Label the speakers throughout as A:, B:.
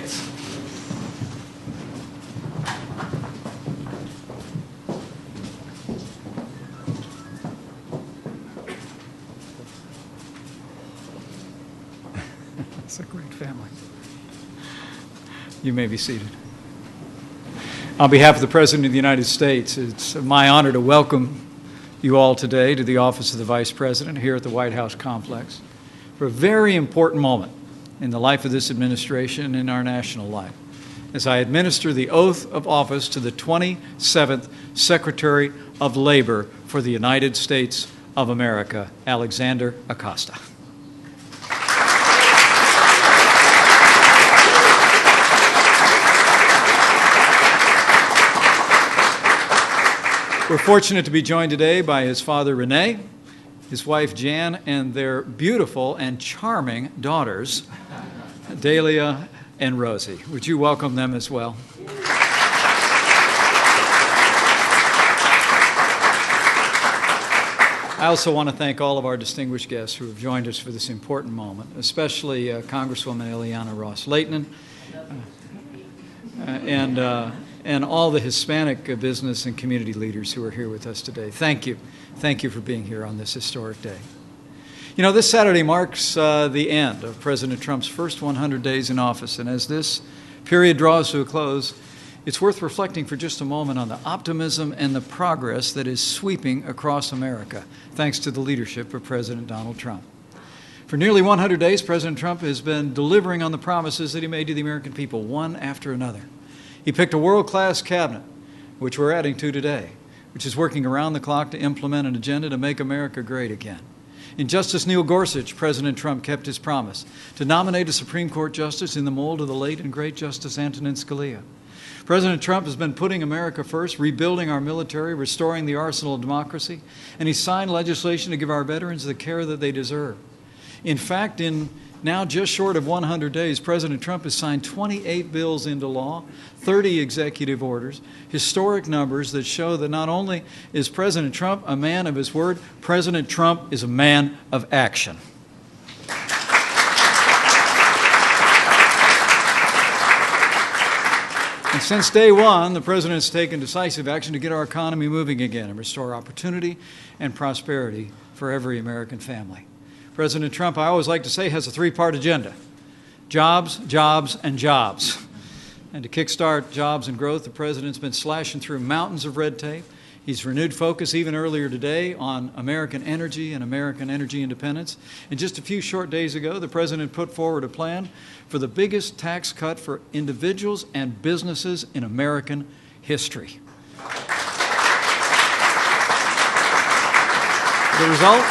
A: States. It's a great family. You may be seated. On behalf of the President of the United States, it's my honor to welcome you all today to the office of the Vice President here at the White House complex for a very important moment in the life of this administration and in our national life, as I administer the oath of office to the 27th Secretary of Labor for the United States of America, Alexander Acosta. We're fortunate to be joined today by his father, Rene, his wife, Jan, and their beautiful and charming daughters, Dahlia and Rosie. Would you welcome them as well? I also want to thank all of our distinguished guests who have joined us for this important moment, especially Congresswoman Ileana Ros-Lehtinen and all the Hispanic business and community leaders who are here with us today. Thank you. Thank you for being here on this historic day. You know, this Saturday marks the end of President Trump's first 100 days in office, and as this period draws to a close, it's worth reflecting for just a moment on the optimism and the progress that is sweeping across America, thanks to the leadership of President Donald Trump. For nearly 100 days, President Trump has been delivering on the promises that he made to the American people, one after another. He picked a world-class cabinet, which we're adding to today, which is working around the clock to implement an agenda to make America great again. In Justice Neil Gorsuch, President Trump kept his promise to nominate a Supreme Court justice in the mold of the late and great Justice Antonin Scalia. President Trump has been putting America first, rebuilding our military, restoring the arsenal of democracy, and he signed legislation to give our veterans the care that they deserve. In fact, in now just short of 100 days, President Trump has signed 28 bills into law, 30 executive orders, historic numbers that show that not only is President Trump a man of his word, President Trump is a man of action. And since day one, the President has taken decisive action to get our economy moving again and restore opportunity and prosperity for every American family. President Trump, I always like to say, has a three-part agenda: jobs, jobs, and jobs. And to kickstart jobs and growth, the President's been slashing through mountains of red tape. He's renewed focus even earlier today on American energy and American energy independence. And just a few short days ago, the President put forward a plan for the biggest tax cut for individuals and businesses in American history. The result?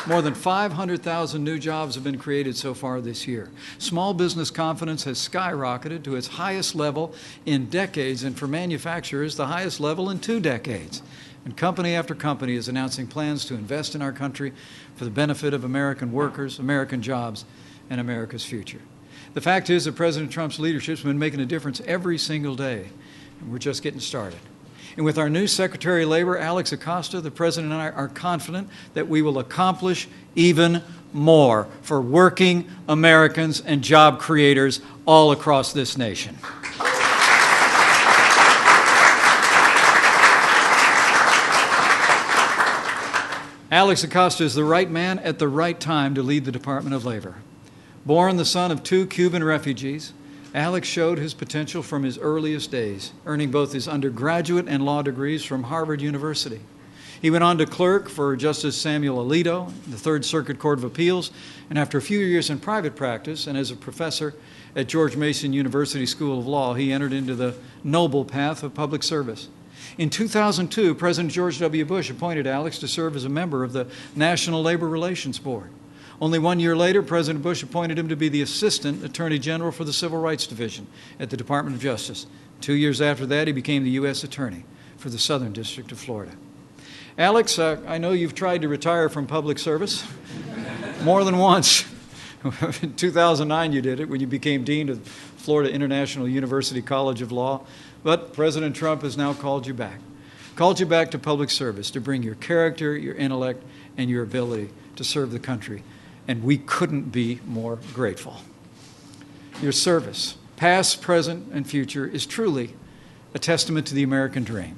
A: More than 500,000 new jobs have been created so far this year. Small business confidence has skyrocketed to its highest level in decades, and for manufacturers, the highest level in 2 decades. And company after company is announcing plans to invest in our country for the benefit of American workers, American jobs, and America's future. The fact is that President Trump's leadership has been making a difference every single day, and we're just getting started. And with our new Secretary of Labor, Alex Acosta, the President and I are confident that we will accomplish even more for working Americans and job creators all across this nation. Alex Acosta is the right man at the right time to lead the Department of Labor. Born the son of 2 Cuban refugees, Alex showed his potential from his earliest days, earning both his undergraduate and law degrees from Harvard University. He went on to clerk for Justice Samuel Alito, the Third Circuit Court of Appeals, and after a few years in private practice and as a professor at George Mason University School of Law, he entered into the noble path of public service. In 2002, President George W. Bush appointed Alex to serve as a member of the National Labor Relations Board. Only 1 year later, President Bush appointed him to be the Assistant Attorney General for the Civil Rights Division at the Department of Justice. 2 years after that, he became the U.S. Attorney for the Southern District of Florida. Alex, I know you've tried to retire from public service more than once. In 2009, you did it when you became Dean of Florida International University College of Law. But President Trump has now called you back to public service to bring your character, your intellect, and your ability to serve the country. And we couldn't be more grateful. Your service, past, present, and future, is truly a testament to the American dream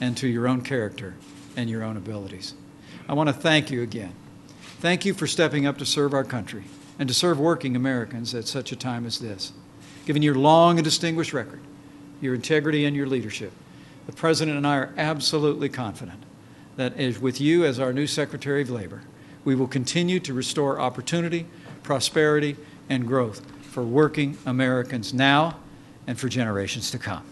A: and to your own character and your own abilities. I want to thank you again. Thank you for stepping up to serve our country and to serve working Americans at such a time as this. Given your long and distinguished record, your integrity, and your leadership, the President and I are absolutely confident that with you as our new Secretary of Labor, we will continue to restore opportunity, prosperity, and growth for working Americans now and for generations to come.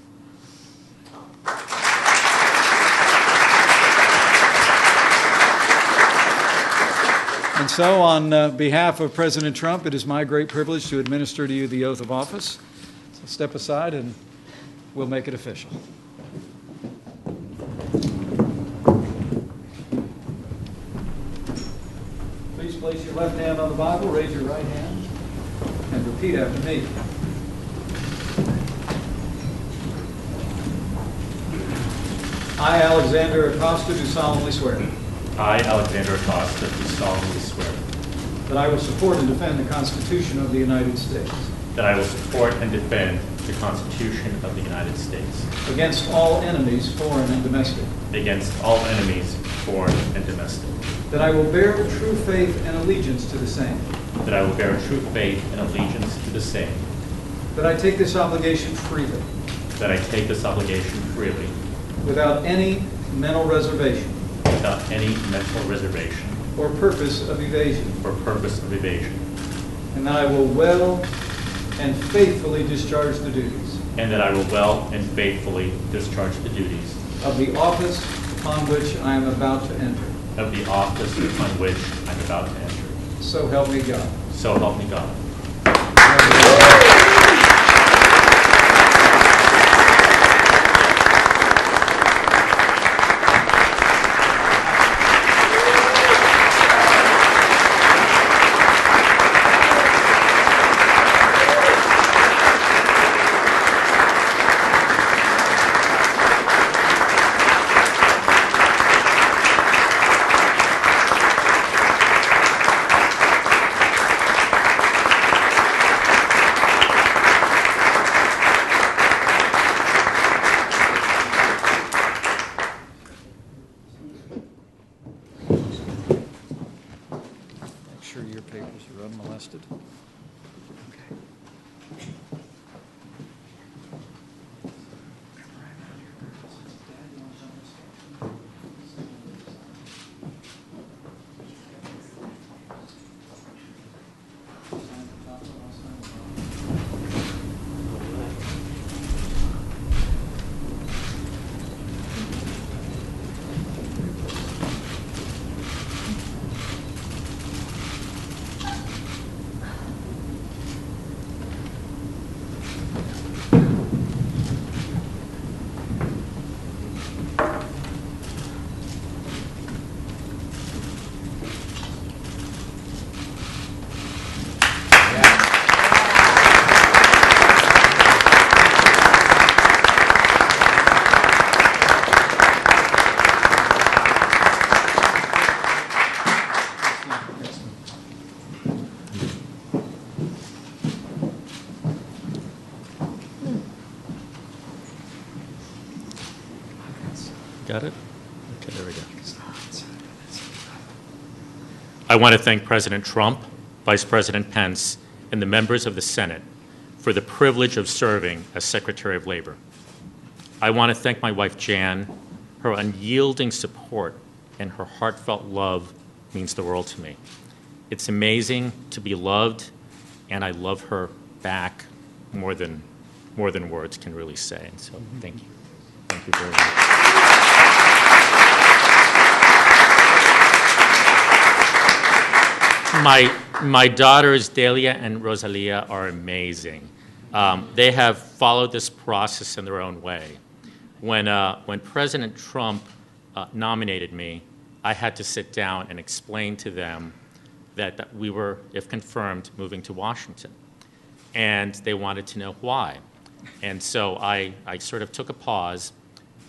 A: And so, on behalf of President Trump, it is my great privilege to administer to you the oath of office. So step aside and we'll make it official. Please place your left hand on the Bible, raise your right hand, and repeat after me. I, Alexander Acosta, do solemnly swear.
B: I, Alexander Acosta, do solemnly swear
A: that I will support and defend the Constitution of the United States
B: that I will support and defend the Constitution of the United States
A: against all enemies, foreign and domestic,
B: against all enemies, foreign and domestic,
A: that I will bear true faith and allegiance to the same,
B: that I will bear true faith and allegiance to the same,
A: that I take this obligation freely,
B: that I take this obligation freely,
A: without any mental reservation
B: without any mental reservation
A: or purpose of evasion, and that I will well and faithfully discharge the duties
B: and that I will well and faithfully discharge the duties
A: of the office upon which I am about to enter. So help me God.
B: So help me God.
A: Make sure your papers are unmolested. Okay.
B: Got it? Okay, there we go. I want to thank President Trump, Vice President Pence, and the members of the Senate for the privilege of serving as Secretary of Labor. I want to thank my wife, Jan. Her unyielding support and her heartfelt love means the world to me. It's amazing to be loved, and I love her back more than words can really say. And so, thank you. Thank you very much. My daughters, Delia and Rosalia, are amazing. They have followed this process in their own way. When President Trump nominated me, I had to sit down and explain to them that we were, if confirmed, moving to Washington. And they wanted to know why. And so I sort of took a pause,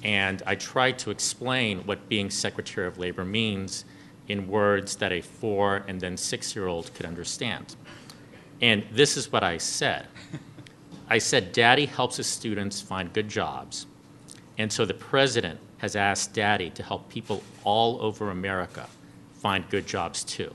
B: and I tried to explain what being Secretary of Labor means in words that a 4- and then 6-year-old could understand. And this is what I said. I said, Daddy helps his students find good jobs. And so the president has asked Daddy to help people all over America find good jobs too.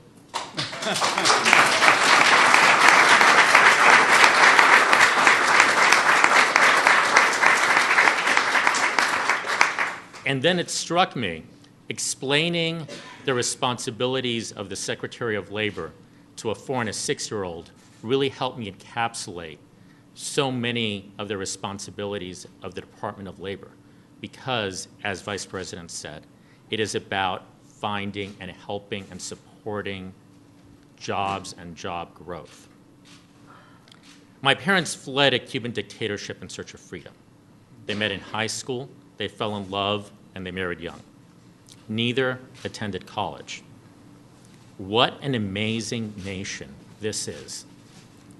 B: And then it struck me, explaining the responsibilities of the Secretary of Labor to a 4- and 6-year-old really helped me encapsulate so many of the responsibilities of the Department of Labor, because, as Vice President said, it is about finding and helping and supporting jobs and job growth. My parents fled a Cuban dictatorship in search of freedom. They met in high school, they fell in love, and they married young. Neither attended college. What an amazing nation this is,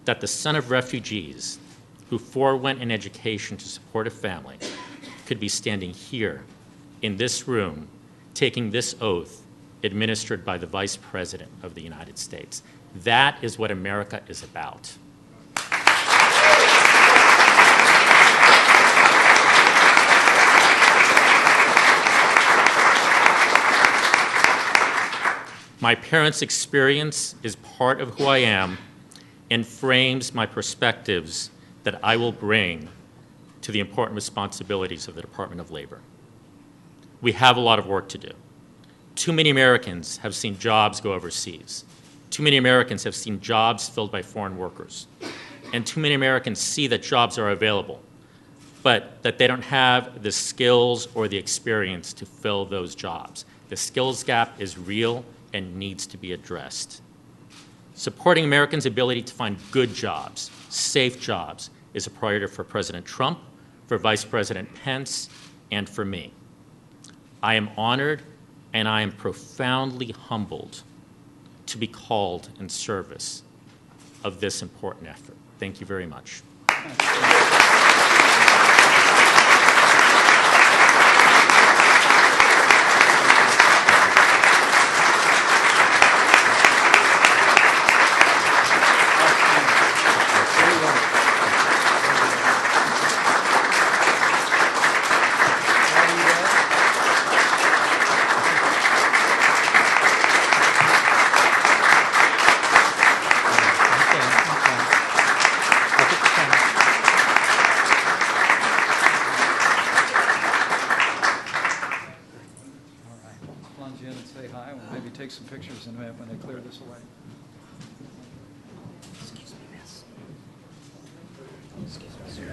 B: that the son of refugees who forewent an education to support a family could be standing here in this room taking this oath administered by the Vice President of the United States. That is what America is about. My parents' experience is part of who I am and frames my perspectives that I will bring to the important responsibilities of the Department of Labor. We have a lot of work to do. Too many Americans have seen jobs go overseas. Too many Americans have seen jobs filled by foreign workers. And too many Americans see that jobs are available, but that they don't have the skills or the experience to fill those jobs. The skills gap is real and needs to be addressed. Supporting Americans' ability to find good jobs, safe jobs, is a priority for President Trump, for Vice President Pence, and for me. I am honored and I am profoundly humbled to be called in service of this important effort. Thank you very much.
A: Take some pictures in a minute when they clear this away. Excuse me, miss. Excuse me, sir.